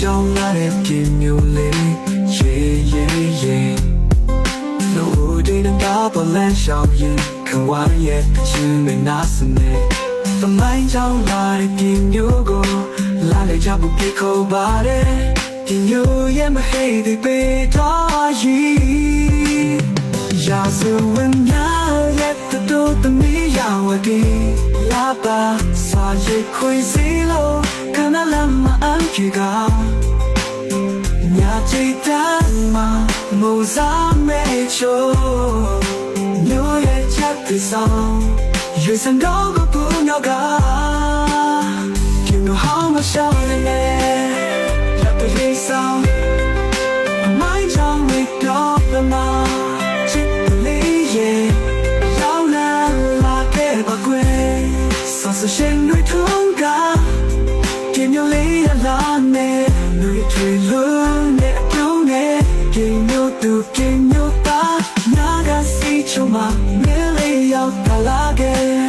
ကြောင်းလာတဲ့ပြင်းမျိုးလေးလို့ဒီနတာပေါ်လန်ရှောင်းရင်ခံဝရရဲ့ချင်းမနာစနေတမိုင်းကြောင်းလာတဲ့ပြင်းမျိုးကိုလာလေချဖို့ပြေခေါ်ပါတယ်ပြင်းမျိုးရဲ့မဟိတ်တဲ့ပေတော်ကြီးရာဇဝင်များရဲ့တို့တမီးရဝတီလာပါစာရိတ်ခွေစီလို့ခဏလမ်းမအန်ကြီးကညာချီတမ်းမှာမိုးစားမဲချိုးမျိုးရဲ့ချက်တွေဆောင်ရွေးစံတော့ကိုပူနောက်ကကျင်းတို့ဟောင်းမရှောင်းနေလက်တွေဆောင်အမိုင်းချောင်းတွေတော့ပမာချစ်လေးရဲ့ရောက်လာခဲ့ပါကွယ်ဆောဆရှင်တွေထုံးကကျင်းမျိုးလေးရလာနေလူတွေလုံးနဲ့အပြုံးနဲ့ကျင်းမျိုးသူကျင်းမျိုးသားနာကစီချုံမမဲလေးရောက်လာခဲ့